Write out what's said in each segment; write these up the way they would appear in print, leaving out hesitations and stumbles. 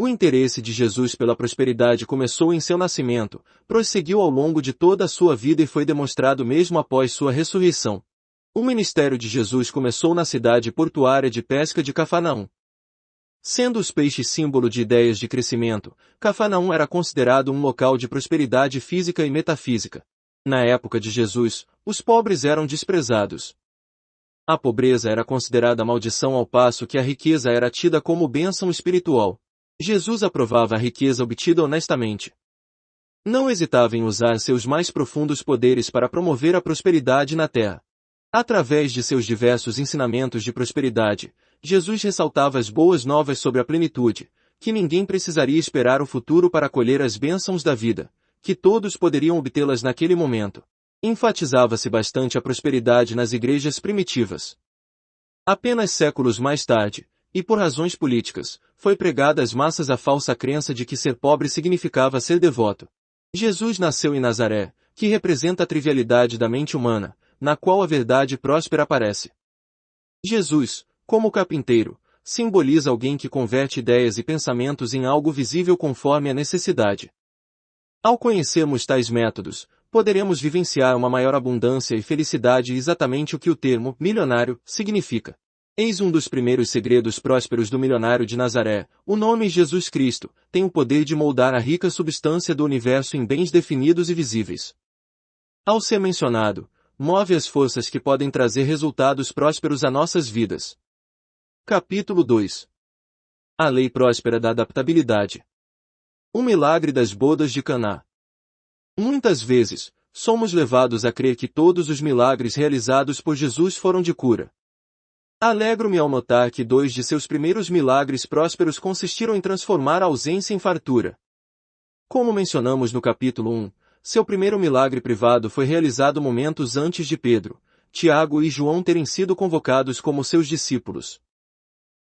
O interesse de Jesus pela prosperidade começou em seu nascimento, prosseguiu ao longo de toda a sua vida e foi demonstrado mesmo após sua ressurreição. O ministério de Jesus começou na cidade portuária de pesca de Cafarnaum. Sendo os peixes símbolo de ideias de crescimento, Cafarnaum era considerado um local de prosperidade física e metafísica. Na época de Jesus, os pobres eram desprezados. A pobreza era considerada maldição ao passo que a riqueza era tida como bênção espiritual. Jesus aprovava a riqueza obtida honestamente. Não hesitava em usar seus mais profundos poderes para promover a prosperidade na terra. Através de seus diversos ensinamentos de prosperidade, Jesus ressaltava as boas novas sobre a plenitude, que ninguém precisaria esperar o futuro para colher as bênçãos da vida, que todos poderiam obtê-las naquele momento. Enfatizava-se bastante a prosperidade nas igrejas primitivas. Apenas séculos mais tarde, e por razões políticas, foi pregada às massas a falsa crença de que ser pobre significava ser devoto. Jesus nasceu em Nazaré, que representa a trivialidade da mente humana, na qual a verdade próspera aparece. Jesus, como carpinteiro, simboliza alguém que converte ideias e pensamentos em algo visível conforme a necessidade. Ao conhecermos tais métodos, poderemos vivenciar uma maior abundância e felicidade, exatamente o que o termo milionário significa. Eis um dos primeiros segredos prósperos do milionário de Nazaré: o nome Jesus Cristo tem o poder de moldar a rica substância do universo em bens definidos e visíveis. Ao ser mencionado, move as forças que podem trazer resultados prósperos a nossas vidas. Capítulo 2. A lei próspera da adaptabilidade. O milagre das bodas de Caná. Muitas vezes, somos levados a crer que todos os milagres realizados por Jesus foram de cura. Alegro-me ao notar que 2 de seus primeiros milagres prósperos consistiram em transformar a ausência em fartura. Como mencionamos no capítulo 1, seu primeiro milagre privado foi realizado momentos antes de Pedro, Tiago e João terem sido convocados como seus discípulos.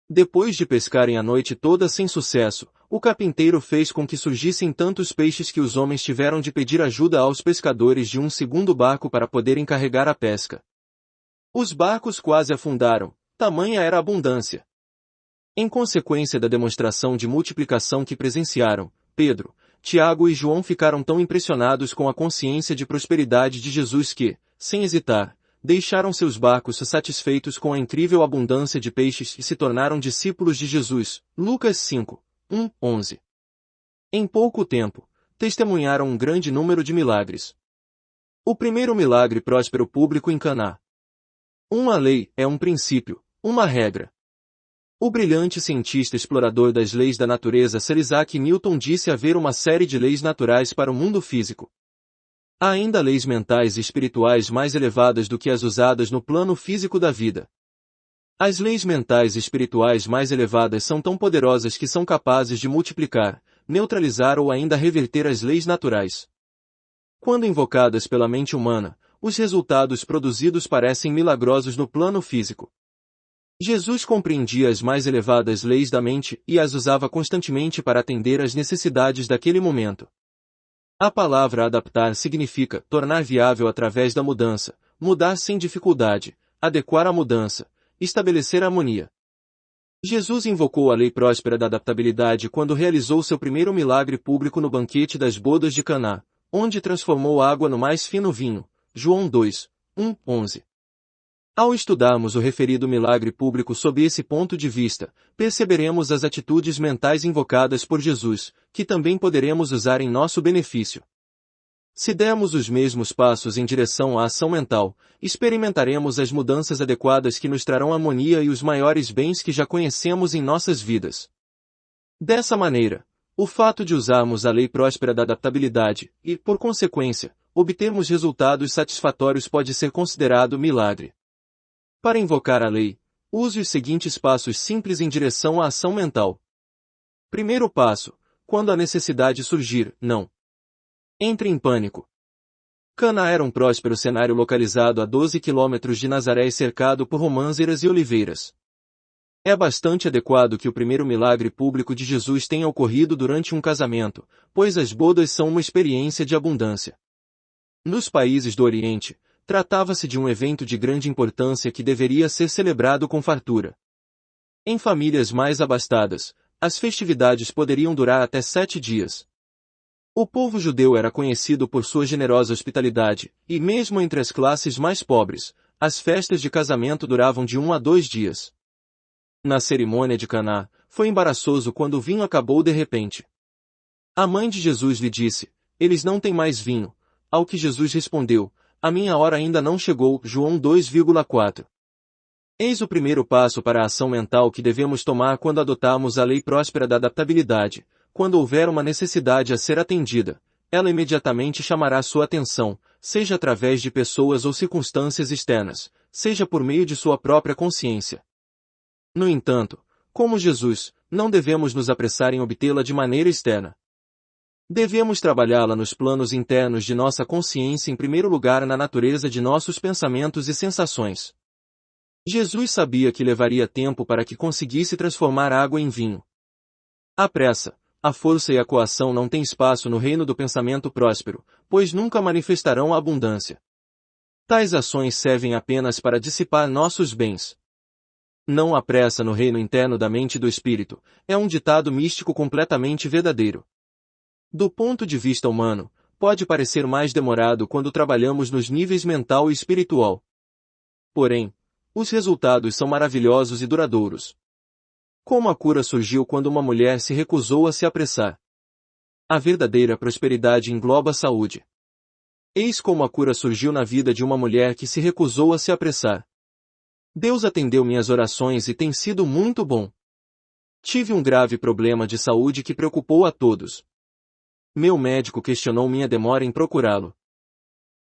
Depois de pescarem a noite toda sem sucesso, o carpinteiro fez com que surgissem tantos peixes que os homens tiveram de pedir ajuda aos pescadores de um segundo barco para poderem carregar a pesca. Os barcos quase afundaram, tamanha era a abundância. Em consequência da demonstração de multiplicação que presenciaram, Pedro, Tiago e João ficaram tão impressionados com a consciência de prosperidade de Jesus que, sem hesitar, deixaram seus barcos satisfeitos com a incrível abundância de peixes e se tornaram discípulos de Jesus. Lucas 5, 11. Em pouco tempo, testemunharam um grande número de milagres. O primeiro milagre próspero público em Caná. Uma lei é um princípio, uma regra. O brilhante cientista explorador das leis da natureza Sir Isaac Newton disse haver uma série de leis naturais para o mundo físico. Há ainda leis mentais e espirituais mais elevadas do que as usadas no plano físico da vida. As leis mentais e espirituais mais elevadas são tão poderosas que são capazes de multiplicar, neutralizar ou ainda reverter as leis naturais. Quando invocadas pela mente humana, os resultados produzidos parecem milagrosos no plano físico. Jesus compreendia as mais elevadas leis da mente e as usava constantemente para atender às necessidades daquele momento. A palavra adaptar significa tornar viável através da mudança, mudar sem dificuldade, adequar a mudança, estabelecer harmonia. Jesus invocou a lei próspera da adaptabilidade quando realizou seu primeiro milagre público no banquete das bodas de Caná, onde transformou água no mais fino vinho. João 2, 11. Ao estudarmos o referido milagre público sob esse ponto de vista, perceberemos as atitudes mentais invocadas por Jesus, que também poderemos usar em nosso benefício. Se dermos os mesmos passos em direção à ação mental, experimentaremos as mudanças adequadas que nos trarão harmonia e os maiores bens que já conhecemos em nossas vidas. Dessa maneira, o fato de usarmos a lei próspera da adaptabilidade e, por consequência, obtermos resultados satisfatórios pode ser considerado milagre. Para invocar a lei, use os seguintes passos simples em direção à ação mental. Primeiro passo: quando a necessidade surgir, não entre em pânico. Caná era um próspero cenário localizado a 12 quilômetros de Nazaré e cercado por romãzeiras e oliveiras. É bastante adequado que o primeiro milagre público de Jesus tenha ocorrido durante um casamento, pois as bodas são uma experiência de abundância. Nos países do Oriente, tratava-se de um evento de grande importância que deveria ser celebrado com fartura. Em famílias mais abastadas, As festividades poderiam durar até 7 dias. O povo judeu era conhecido por sua generosa hospitalidade, e mesmo entre as classes mais pobres, as festas de casamento duravam de 1 a 2 dias. Na cerimônia de Caná, foi embaraçoso quando o vinho acabou de repente. A mãe de Jesus lhe disse: "Eles não têm mais vinho." Ao que Jesus respondeu: "A minha hora ainda não chegou." João 2,4. Eis o primeiro passo para a ação mental que devemos tomar quando adotarmos a lei próspera da adaptabilidade. Quando houver uma necessidade a ser atendida, ela imediatamente chamará sua atenção, seja através de pessoas ou circunstâncias externas, seja por meio de sua própria consciência. No entanto, como Jesus, não devemos nos apressar em obtê-la de maneira externa. Devemos trabalhá-la nos planos internos de nossa consciência, em primeiro lugar na natureza de nossos pensamentos e sensações. Jesus sabia que levaria tempo para que conseguisse transformar água em vinho. A pressa, a força e a coação não têm espaço no reino do pensamento próspero, pois nunca manifestarão a abundância. Tais ações servem apenas para dissipar nossos bens. Não há pressa no reino interno da mente e do espírito, é um ditado místico completamente verdadeiro. Do ponto de vista humano, pode parecer mais demorado quando trabalhamos nos níveis mental e espiritual. Porém, os resultados são maravilhosos e duradouros. Como a cura surgiu quando uma mulher se recusou a se apressar? A verdadeira prosperidade engloba a saúde. Eis como a cura surgiu na vida de uma mulher que se recusou a se apressar. Deus atendeu minhas orações e tem sido muito bom. Tive um grave problema de saúde que preocupou a todos. Meu médico questionou minha demora em procurá-lo.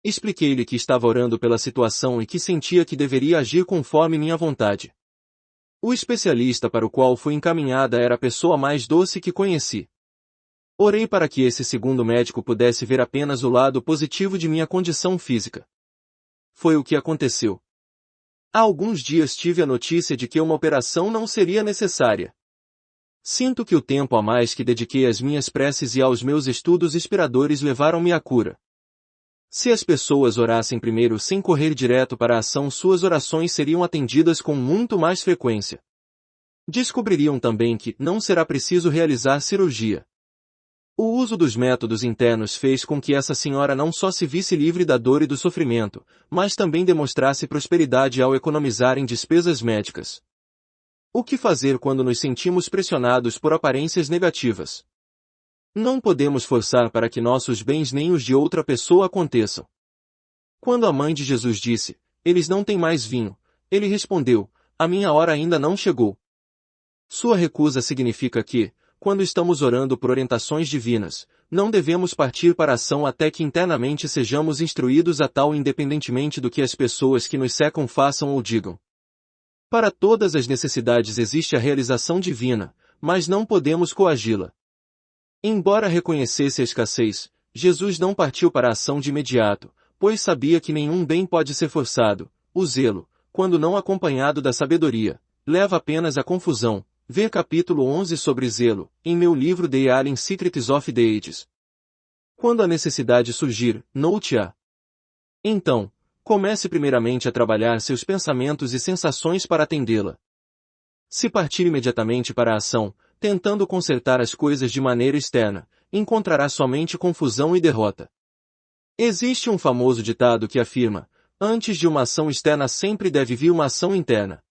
Expliquei-lhe que estava orando pela situação e que sentia que deveria agir conforme minha vontade. O especialista para o qual fui encaminhada era a pessoa mais doce que conheci. Orei para que esse segundo médico pudesse ver apenas o lado positivo de minha condição física. Foi o que aconteceu. Há alguns dias tive a notícia de que uma operação não seria necessária. Sinto que o tempo a mais que dediquei às minhas preces e aos meus estudos inspiradores levaram-me à cura. Se as pessoas orassem primeiro sem correr direto para a ação, suas orações seriam atendidas com muito mais frequência. Descobririam também que não será preciso realizar cirurgia. O uso dos métodos internos fez com que essa senhora não só se visse livre da dor e do sofrimento, mas também demonstrasse prosperidade ao economizar em despesas médicas. O que fazer quando nos sentimos pressionados por aparências negativas? Não podemos forçar para que nossos bens nem os de outra pessoa aconteçam. Quando a mãe de Jesus disse: "Eles não têm mais vinho", ele respondeu: "A minha hora ainda não chegou." Sua recusa significa que, quando estamos orando por orientações divinas, não devemos partir para a ação até que internamente sejamos instruídos a tal, independentemente do que as pessoas que nos cercam façam ou digam. Para todas as necessidades existe a realização divina, mas não podemos coagi-la. Embora reconhecesse a escassez, Jesus não partiu para a ação de imediato, pois sabia que nenhum bem pode ser forçado. O zelo, quando não acompanhado da sabedoria, leva apenas à confusão. Vê capítulo 11 sobre zelo, em meu livro The Alien Secrets of the Ages. Quando a necessidade surgir, note-a. Então, comece primeiramente a trabalhar seus pensamentos e sensações para atendê-la. Se partir imediatamente para a ação, tentando consertar as coisas de maneira externa, encontrará somente confusão e derrota. Existe um famoso ditado que afirma: antes de uma ação externa sempre deve vir uma ação interna.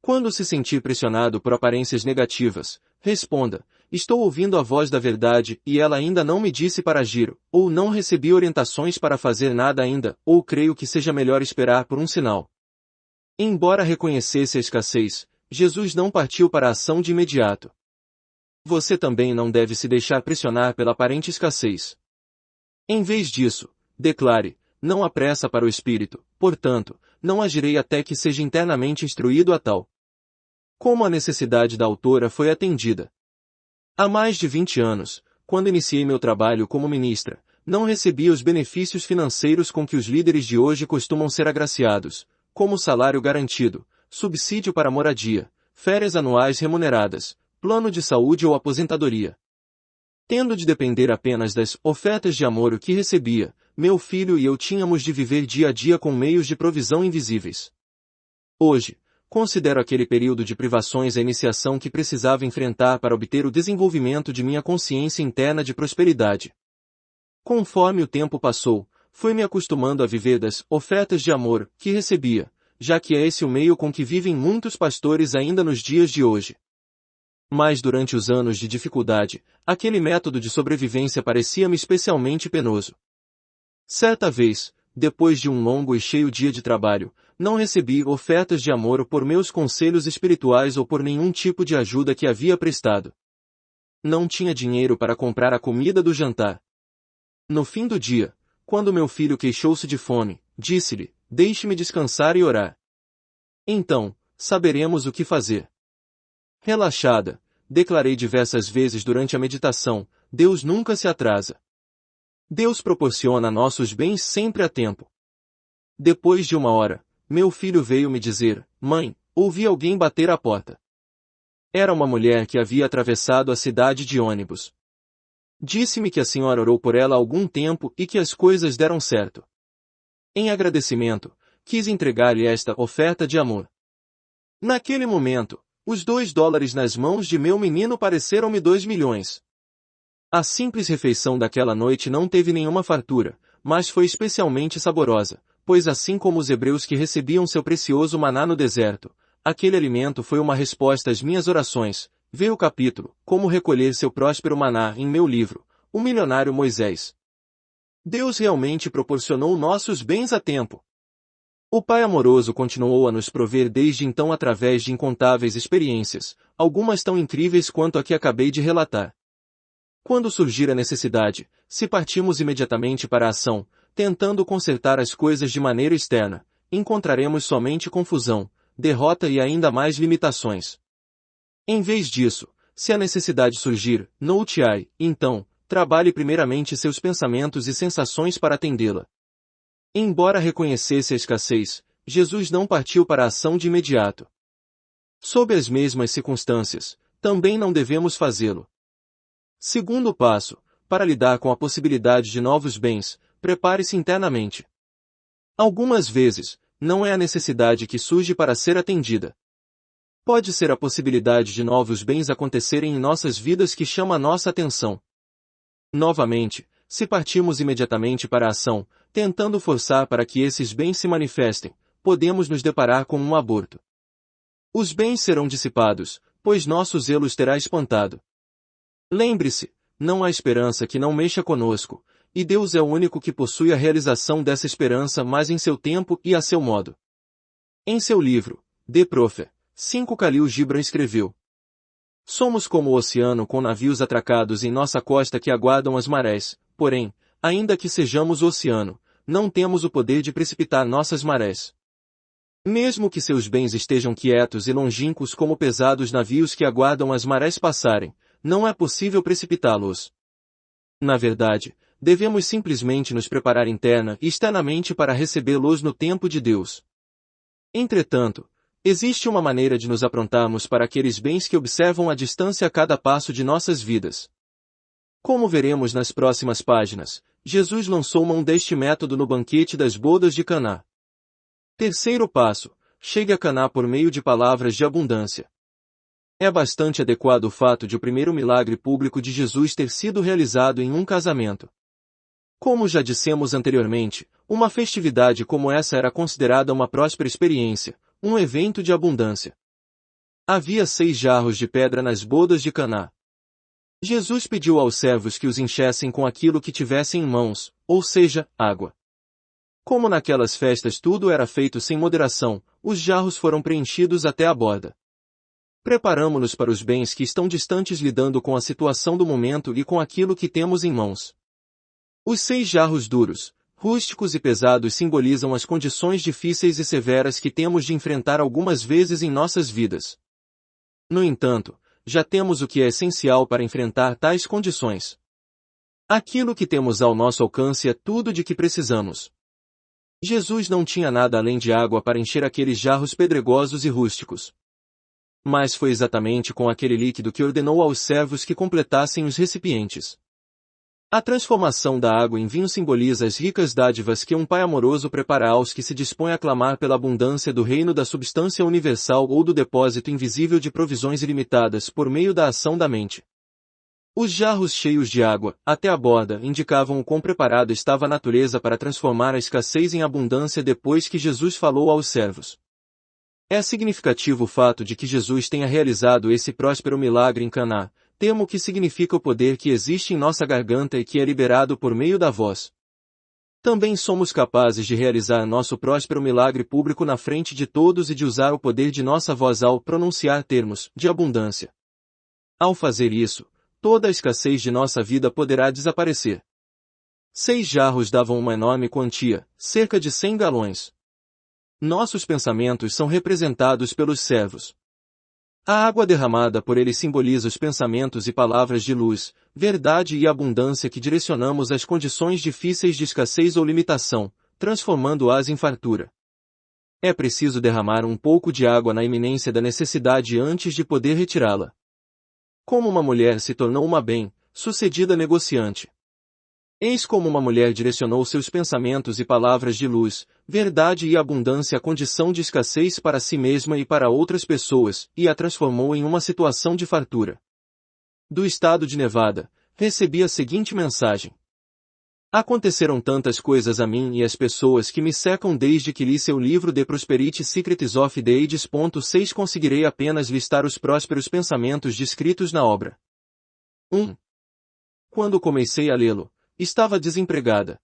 Quando se sentir pressionado por aparências negativas, responda: estou ouvindo a voz da verdade e ela ainda não me disse para agir, ou não recebi orientações para fazer nada ainda, ou creio que seja melhor esperar por um sinal. Embora reconhecesse a escassez, Jesus não partiu para a ação de imediato. Você também não deve se deixar pressionar pela aparente escassez. Em vez disso, declare: não há pressa para o espírito, portanto, não agirei até que seja internamente instruído a tal. Como a necessidade da autora foi atendida. Há mais de 20 anos, quando iniciei meu trabalho como ministra, não recebia os benefícios financeiros com que os líderes de hoje costumam ser agraciados, como salário garantido, subsídio para moradia, férias anuais remuneradas, plano de saúde ou aposentadoria. Tendo de depender apenas das ofertas de amor que recebia, meu filho e eu tínhamos de viver dia a dia com meios de provisão invisíveis. Hoje, considero aquele período de privações a iniciação que precisava enfrentar para obter o desenvolvimento de minha consciência interna de prosperidade. Conforme o tempo passou, fui me acostumando a viver das ofertas de amor que recebia, já que é esse o meio com que vivem muitos pastores ainda nos dias de hoje. Mas durante os anos de dificuldade, aquele método de sobrevivência parecia-me especialmente penoso. Certa vez, depois de um longo e cheio dia de trabalho, não recebi ofertas de amor por meus conselhos espirituais ou por nenhum tipo de ajuda que havia prestado. Não tinha dinheiro para comprar a comida do jantar. No fim do dia, quando meu filho queixou-se de fome, disse-lhe: "Deixe-me descansar e orar. Então, saberemos o que fazer." Relaxada, declarei diversas vezes durante a meditação: Deus nunca se atrasa. Deus proporciona nossos bens sempre a tempo. Depois de uma hora, meu filho veio me dizer: "Mãe, ouvi alguém bater à porta." Era uma mulher que havia atravessado a cidade de ônibus. Disse-me que a senhora orou por ela há algum tempo e que as coisas deram certo. Em agradecimento, quis entregar-lhe esta oferta de amor. Naquele momento, os $2 nas mãos de meu menino pareceram-me 2 milhões. A simples refeição daquela noite não teve nenhuma fartura, mas foi especialmente saborosa, pois assim como os hebreus que recebiam seu precioso maná no deserto, aquele alimento foi uma resposta às minhas orações. Vê o capítulo Como recolher seu próspero maná em meu livro, O Milionário Moisés. Deus realmente proporcionou nossos bens a tempo. O Pai amoroso continuou a nos prover desde então através de incontáveis experiências, algumas tão incríveis quanto a que acabei de relatar. Quando surgir a necessidade, se partimos imediatamente para a ação, tentando consertar as coisas de maneira externa, encontraremos somente confusão, derrota e ainda mais limitações. Em vez disso, se a necessidade surgir, note-a, então, trabalhe primeiramente seus pensamentos e sensações para atendê-la. Embora reconhecesse a escassez, Jesus não partiu para a ação de imediato. Sob as mesmas circunstâncias, também não devemos fazê-lo. Segundo passo, para lidar com a possibilidade de novos bens, prepare-se internamente. Algumas vezes, não é a necessidade que surge para ser atendida. Pode ser a possibilidade de novos bens acontecerem em nossas vidas que chama a nossa atenção. Novamente, se partimos imediatamente para a ação, tentando forçar para que esses bens se manifestem, podemos nos deparar com um aborto. Os bens serão dissipados, pois nosso zelo os terá espantado. Lembre-se, não há esperança que não mexa conosco, e Deus é o único que possui a realização dessa esperança, mas em seu tempo e a seu modo. Em seu livro, The Prophet, 5 Khalil Gibran escreveu: "Somos como o oceano com navios atracados em nossa costa que aguardam as marés, porém, ainda que sejamos o oceano, não temos o poder de precipitar nossas marés. Mesmo que seus bens estejam quietos e longínquos como pesados navios que aguardam as marés passarem, não é possível precipitá-los. Na verdade, devemos simplesmente nos preparar interna e externamente para recebê-los no tempo de Deus. Entretanto, existe uma maneira de nos aprontarmos para aqueles bens que observam a distância a cada passo de nossas vidas. Como veremos nas próximas páginas, Jesus lançou mão deste método no banquete das bodas de Caná. Terceiro passo, chegue a Caná por meio de palavras de abundância. É bastante adequado o fato de o primeiro milagre público de Jesus ter sido realizado em um casamento. Como já dissemos anteriormente, uma festividade como essa era considerada uma próspera experiência, um evento de abundância. Havia 6 jarros de pedra nas bodas de Caná. Jesus pediu aos servos que os enchessem com aquilo que tivessem em mãos, ou seja, água. Como naquelas festas tudo era feito sem moderação, os jarros foram preenchidos até a borda. Preparamo-nos para os bens que estão distantes lidando com a situação do momento e com aquilo que temos em mãos. Os 6 jarros duros, rústicos e pesados simbolizam as condições difíceis e severas que temos de enfrentar algumas vezes em nossas vidas. No entanto, já temos o que é essencial para enfrentar tais condições. Aquilo que temos ao nosso alcance é tudo de que precisamos. Jesus não tinha nada além de água para encher aqueles jarros pedregosos e rústicos. Mas foi exatamente com aquele líquido que ordenou aos servos que completassem os recipientes. A transformação da água em vinho simboliza as ricas dádivas que um pai amoroso prepara aos que se dispõem a clamar pela abundância do reino da substância universal ou do depósito invisível de provisões ilimitadas por meio da ação da mente. Os jarros cheios de água, até a borda, indicavam o quão preparada estava a natureza para transformar a escassez em abundância depois que Jesus falou aos servos. É significativo o fato de que Jesus tenha realizado esse próspero milagre em Caná, termo que significa o poder que existe em nossa garganta e que é liberado por meio da voz. Também somos capazes de realizar nosso próspero milagre público na frente de todos e de usar o poder de nossa voz ao pronunciar termos de abundância. Ao fazer isso, toda a escassez de nossa vida poderá desaparecer. 6 jarros davam uma enorme quantia, cerca de 100 galões. Nossos pensamentos são representados pelos servos. A água derramada por eles simboliza os pensamentos e palavras de luz, verdade e abundância que direcionamos às condições difíceis de escassez ou limitação, transformando-as em fartura. É preciso derramar um pouco de água na iminência da necessidade antes de poder retirá-la. Como uma mulher se tornou uma bem-sucedida negociante. Eis como uma mulher direcionou seus pensamentos e palavras de luz, verdade e abundância à condição de escassez para si mesma e para outras pessoas, e a transformou em uma situação de fartura. Do estado de Nevada, recebi a seguinte mensagem. Aconteceram tantas coisas a mim e às pessoas que me cercam desde que li seu livro The Prosperity Secrets of the Ages. 6 Conseguirei apenas listar os prósperos pensamentos descritos na obra. 1. Quando comecei a lê-lo, estava desempregada.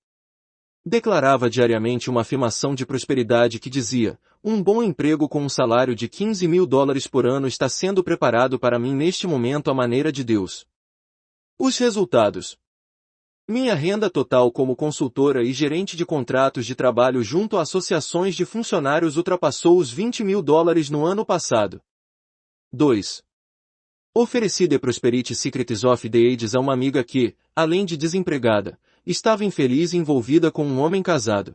Declarava diariamente uma afirmação de prosperidade que dizia: um bom emprego com um salário de $15.000 por ano está sendo preparado para mim neste momento à maneira de Deus. Os resultados. Minha renda total como consultora e gerente de contratos de trabalho junto a associações de funcionários ultrapassou os $20.000 no ano passado. 2. Ofereci The Prosperity Secrets of the Ages a uma amiga que, além de desempregada, estava infeliz e envolvida com um homem casado.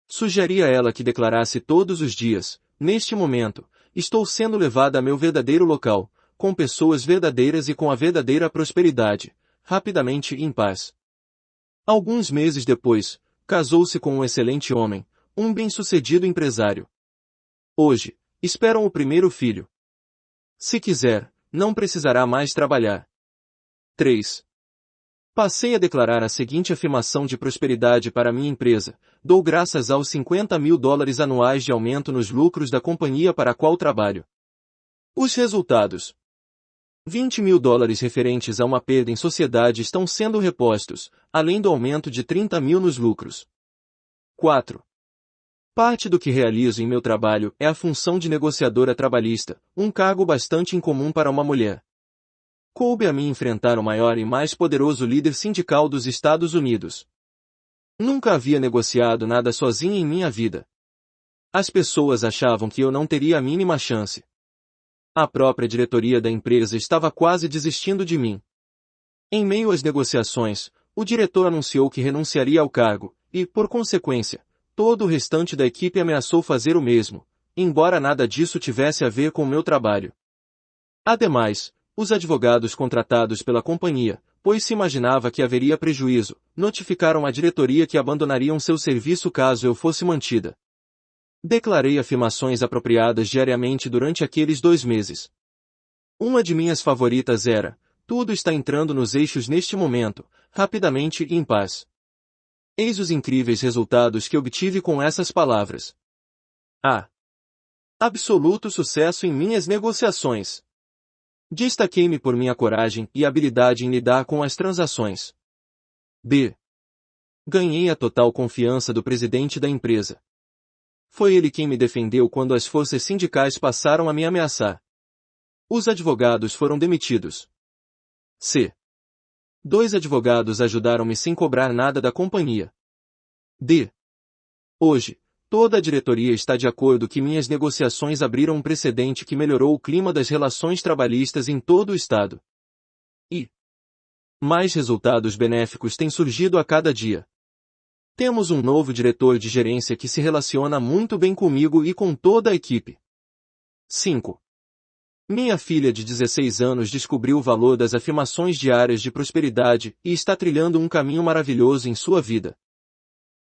Sugeri a ela que declarasse todos os dias: neste momento, estou sendo levada a meu verdadeiro local, com pessoas verdadeiras e com a verdadeira prosperidade, rapidamente e em paz. Alguns meses depois, casou-se com um excelente homem, um bem-sucedido empresário. Hoje, esperam o primeiro filho. Se quiser, não precisará mais trabalhar. 3. Passei a declarar a seguinte afirmação de prosperidade para minha empresa: dou graças aos $50.000 anuais de aumento nos lucros da companhia para a qual trabalho. Os resultados. $20.000 referentes a uma perda em sociedade estão sendo repostos, além do aumento de $30.000 nos lucros. 4. Parte do que realizo em meu trabalho é a função de negociadora trabalhista, um cargo bastante incomum para uma mulher. Coube a mim enfrentar o maior e mais poderoso líder sindical dos Estados Unidos. Nunca havia negociado nada sozinha em minha vida. As pessoas achavam que eu não teria a mínima chance. A própria diretoria da empresa estava quase desistindo de mim. Em meio às negociações, o diretor anunciou que renunciaria ao cargo, e, por consequência, todo o restante da equipe ameaçou fazer o mesmo, embora nada disso tivesse a ver com o meu trabalho. Ademais, os advogados contratados pela companhia, pois se imaginava que haveria prejuízo, notificaram a diretoria que abandonariam seu serviço caso eu fosse mantida. Declarei afirmações apropriadas diariamente durante aqueles 2 meses. Uma de minhas favoritas era: tudo está entrando nos eixos neste momento, rapidamente e em paz. Eis os incríveis resultados que obtive com essas palavras. A. Absoluto sucesso em minhas negociações. Destaquei-me por minha coragem e habilidade em lidar com as transações. B. Ganhei a total confiança do presidente da empresa. Foi ele quem me defendeu quando as forças sindicais passaram a me ameaçar. Os advogados foram demitidos. C. 2 advogados ajudaram-me sem cobrar nada da companhia. D. Hoje, toda a diretoria está de acordo que minhas negociações abriram um precedente que melhorou o clima das relações trabalhistas em todo o estado. E mais resultados benéficos têm surgido a cada dia. Temos um novo diretor de gerência que se relaciona muito bem comigo e com toda a equipe. 5. Minha filha de 16 anos descobriu o valor das afirmações diárias de prosperidade e está trilhando um caminho maravilhoso em sua vida.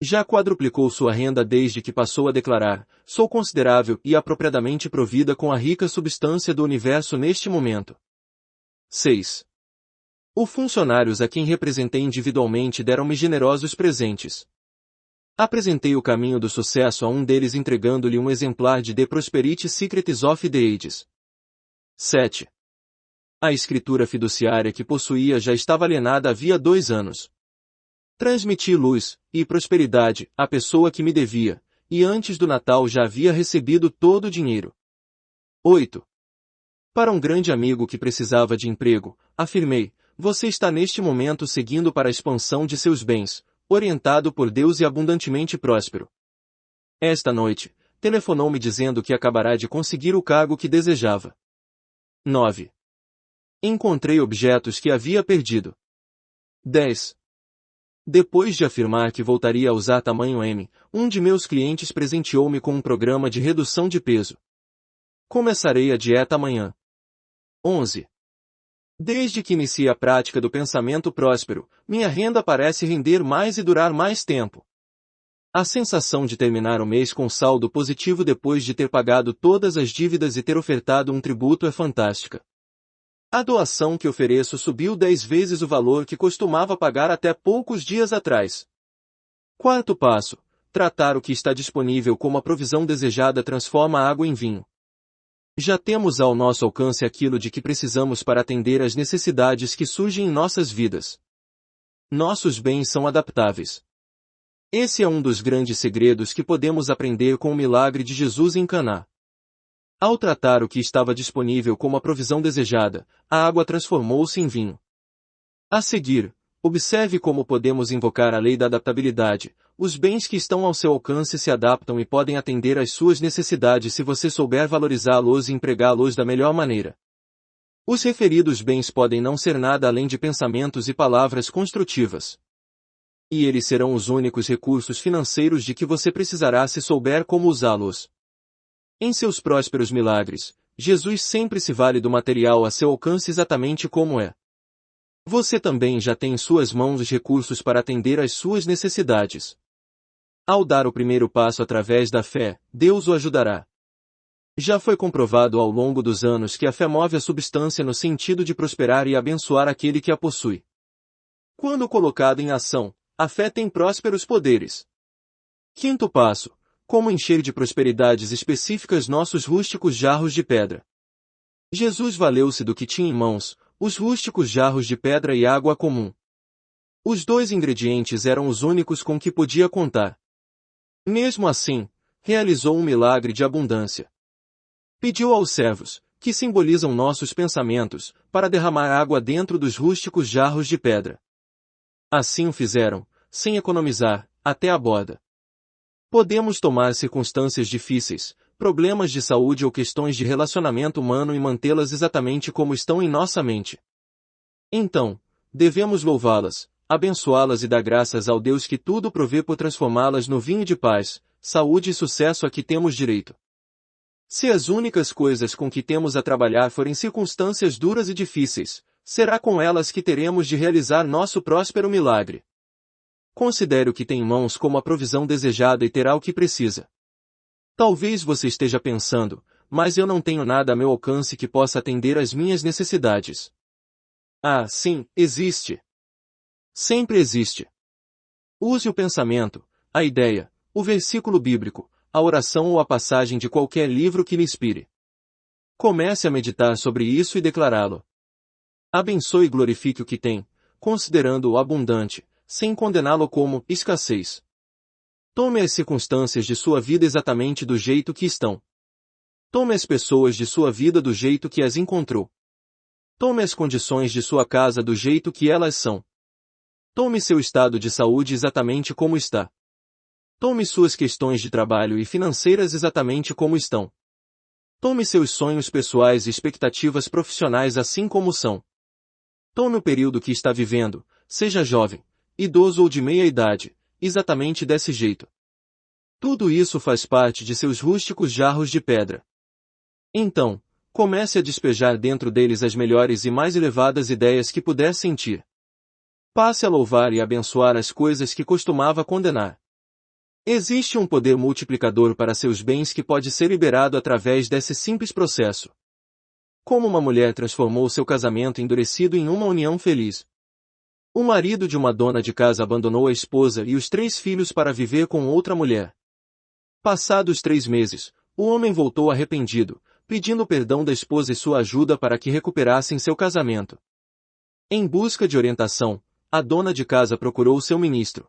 Já quadruplicou sua renda desde que passou a declarar: sou considerável e apropriadamente provida com a rica substância do universo neste momento. 6. Os funcionários a quem representei individualmente deram-me generosos presentes. Apresentei o caminho do sucesso a um deles entregando-lhe um exemplar de The Prosperity Secrets of the Ages. 7. A escritura fiduciária que possuía já estava alienada havia 2 anos. Transmiti luz e prosperidade à pessoa que me devia, e antes do Natal já havia recebido todo o dinheiro. 8. Para um grande amigo que precisava de emprego, afirmei: você está neste momento seguindo para a expansão de seus bens, orientado por Deus e abundantemente próspero. Esta noite, telefonou-me dizendo que acabará de conseguir o cargo que desejava. 9. Encontrei objetos que havia perdido. 10. Depois de afirmar que voltaria a usar tamanho M, um de meus clientes presenteou-me com um programa de redução de peso. Começarei a dieta amanhã. 11. Desde que iniciei a prática do pensamento próspero, minha renda parece render mais e durar mais tempo. A sensação de terminar o mês com saldo positivo depois de ter pagado todas as dívidas e ter ofertado um tributo é fantástica. A doação que ofereço subiu 10 vezes o valor que costumava pagar até poucos dias atrás. Quarto passo: tratar o que está disponível como a provisão desejada transforma a água em vinho. Já temos ao nosso alcance aquilo de que precisamos para atender às necessidades que surgem em nossas vidas. Nossos bens são adaptáveis. Esse é um dos grandes segredos que podemos aprender com o milagre de Jesus em Caná. Ao tratar o que estava disponível como a provisão desejada, a água transformou-se em vinho. A seguir, observe como podemos invocar a lei da adaptabilidade. Os bens que estão ao seu alcance se adaptam e podem atender às suas necessidades se você souber valorizá-los e empregá-los da melhor maneira. Os referidos bens podem não ser nada além de pensamentos e palavras construtivas. E eles serão os únicos recursos financeiros de que você precisará se souber como usá-los. Em seus prósperos milagres, Jesus sempre se vale do material a seu alcance exatamente como é. Você também já tem em suas mãos os recursos para atender às suas necessidades. Ao dar o primeiro passo através da fé, Deus o ajudará. Já foi comprovado ao longo dos anos que a fé move a substância no sentido de prosperar e abençoar aquele que a possui. Quando colocada em ação, a fé tem prósperos poderes. Quinto passo: como encher de prosperidades específicas nossos rústicos jarros de pedra. Jesus valeu-se do que tinha em mãos, os rústicos jarros de pedra e água comum. Os 2 ingredientes eram os únicos com que podia contar. Mesmo assim, realizou um milagre de abundância. Pediu aos servos, que simbolizam nossos pensamentos, para derramar água dentro dos rústicos jarros de pedra. Assim o fizeram, sem economizar, até a borda. Podemos tomar circunstâncias difíceis, problemas de saúde ou questões de relacionamento humano e mantê-las exatamente como estão em nossa mente. Então, devemos louvá-las, abençoá-las e dar graças ao Deus que tudo provê por transformá-las no vinho de paz, saúde e sucesso a que temos direito. Se as únicas coisas com que temos a trabalhar forem circunstâncias duras e difíceis, será com elas que teremos de realizar nosso próspero milagre. Considere o que tem em mãos como a provisão desejada e terá o que precisa. Talvez você esteja pensando: mas eu não tenho nada a meu alcance que possa atender às minhas necessidades. Ah, sim, existe. Sempre existe. Use o pensamento, a ideia, o versículo bíblico, a oração ou a passagem de qualquer livro que lhe inspire. Comece a meditar sobre isso e declará-lo. Abençoe e glorifique o que tem, considerando-o abundante, sem condená-lo como escassez. Tome as circunstâncias de sua vida exatamente do jeito que estão. Tome as pessoas de sua vida do jeito que as encontrou. Tome as condições de sua casa do jeito que elas são. Tome seu estado de saúde exatamente como está. Tome suas questões de trabalho e financeiras exatamente como estão. Tome seus sonhos pessoais e expectativas profissionais assim como são. Tome o período que está vivendo, seja jovem, idoso ou de meia idade, exatamente desse jeito. Tudo isso faz parte de seus rústicos jarros de pedra. Então, Comece a despejar dentro deles as melhores e mais elevadas ideias que puder sentir. Passe a louvar e abençoar as coisas que costumava condenar. Existe um poder multiplicador para seus bens que pode ser liberado através desse simples processo. Como uma mulher transformou seu casamento endurecido em uma união feliz. O marido de uma dona de casa abandonou a esposa e os 3 filhos para viver com outra mulher. Passados 3 meses, o homem voltou arrependido, pedindo perdão da esposa e sua ajuda para que recuperassem seu casamento. Em busca de orientação, a dona de casa procurou seu ministro.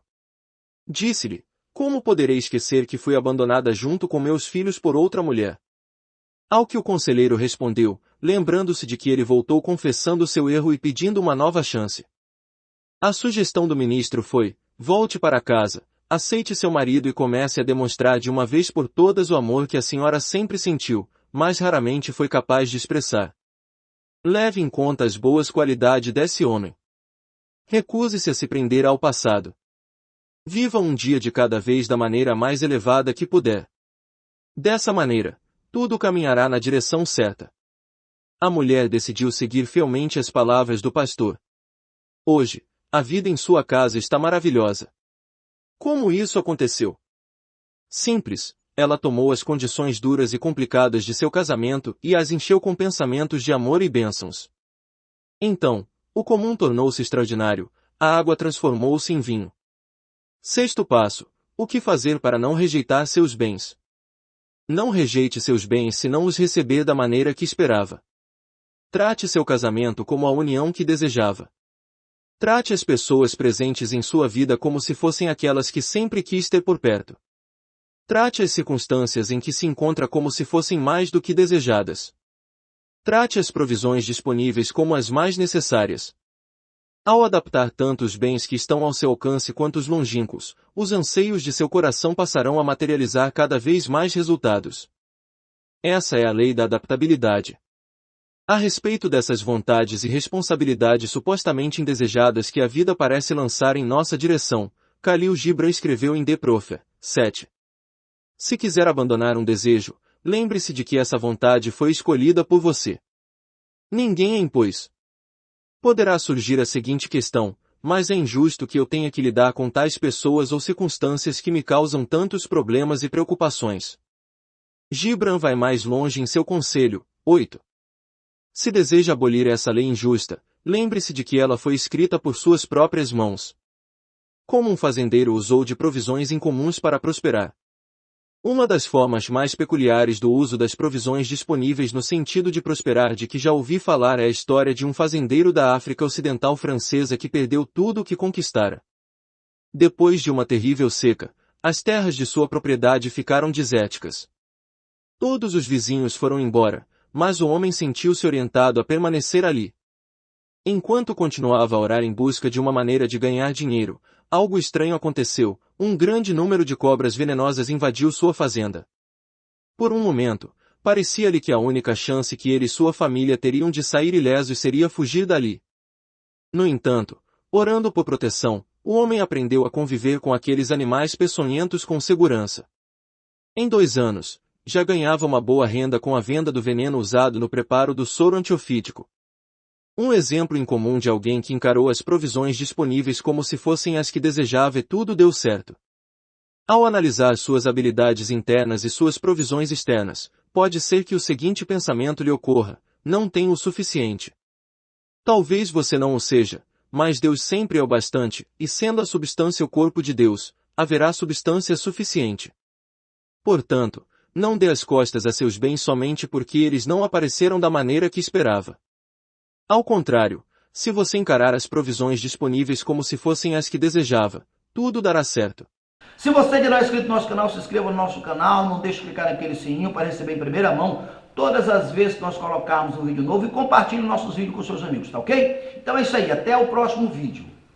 Disse-lhe: como poderei esquecer que fui abandonada junto com meus filhos por outra mulher? Ao que o conselheiro respondeu, lembrando-se de que ele voltou confessando seu erro e pedindo uma nova chance. A sugestão do ministro foi: volte para casa, aceite seu marido e comece a demonstrar de uma vez por todas o amor que a senhora sempre sentiu, mas raramente foi capaz de expressar. Leve em conta as boas qualidades desse homem. Recuse-se a se prender ao passado. Viva um dia de cada vez da maneira mais elevada que puder. Dessa maneira, tudo caminhará na direção certa. A mulher decidiu seguir fielmente as palavras do pastor. Hoje, a vida em sua casa está maravilhosa. Como isso aconteceu? Simples, ela tomou as condições duras e complicadas de seu casamento e as encheu com pensamentos de amor e bênçãos. Então, o comum tornou-se extraordinário, a água transformou-se em vinho. 6º passo: o que fazer para não rejeitar seus bens? Não rejeite seus bens se não os receber da maneira que esperava. Trate seu casamento como a união que desejava. Trate as pessoas presentes em sua vida como se fossem aquelas que sempre quis ter por perto. Trate as circunstâncias em que se encontra como se fossem mais do que desejadas. Trate as provisões disponíveis como as mais necessárias. Ao adaptar tanto os bens que estão ao seu alcance quanto os longínquos, os anseios de seu coração passarão a materializar cada vez mais resultados. Essa é a lei da adaptabilidade. A respeito dessas vontades e responsabilidades supostamente indesejadas que a vida parece lançar em nossa direção, Khalil Gibran escreveu em The Prophet 7. Se quiser abandonar um desejo, lembre-se de que essa vontade foi escolhida por você. Ninguém a impôs. Poderá surgir a seguinte questão: mas é injusto que eu tenha que lidar com tais pessoas ou circunstâncias que me causam tantos problemas e preocupações. Gibran vai mais longe em seu conselho. 8. Se deseja abolir essa lei injusta, lembre-se de que ela foi escrita por suas próprias mãos. Como um fazendeiro usou de provisões incomuns para prosperar. Uma das formas mais peculiares do uso das provisões disponíveis no sentido de prosperar de que já ouvi falar é a história de um fazendeiro da África Ocidental francesa que perdeu tudo o que conquistara. Depois de uma terrível seca, as terras de sua propriedade ficaram desérticas. Todos os vizinhos foram embora, mas o homem sentiu-se orientado a permanecer ali. Enquanto continuava a orar em busca de uma maneira de ganhar dinheiro, algo estranho aconteceu: um grande número de cobras venenosas invadiu sua fazenda. Por um momento, parecia-lhe que a única chance que ele e sua família teriam de sair ilesos seria fugir dali. No entanto, orando por proteção, o homem aprendeu a conviver com aqueles animais peçonhentos com segurança. Em 2 anos, já ganhava uma boa renda com a venda do veneno usado no preparo do soro antiofídico. Um exemplo incomum de alguém que encarou as provisões disponíveis como se fossem as que desejava e tudo deu certo. Ao analisar suas habilidades internas e suas provisões externas, pode ser que o seguinte pensamento lhe ocorra: não tenho o suficiente. Talvez você não o seja, mas Deus sempre é o bastante, e sendo a substância o corpo de Deus, haverá substância suficiente. Portanto, não dê as costas a seus bens somente porque eles não apareceram da maneira que esperava. Ao contrário, se você encarar as provisões disponíveis como se fossem as que desejava, tudo dará certo. Se você ainda não é inscrito no nosso canal, se inscreva no nosso canal, não deixe de clicar naquele sininho para receber em primeira mão todas as vezes que nós colocarmos um vídeo novo e compartilhe nossos vídeos com seus amigos, tá ok? Então é isso aí, até o próximo vídeo.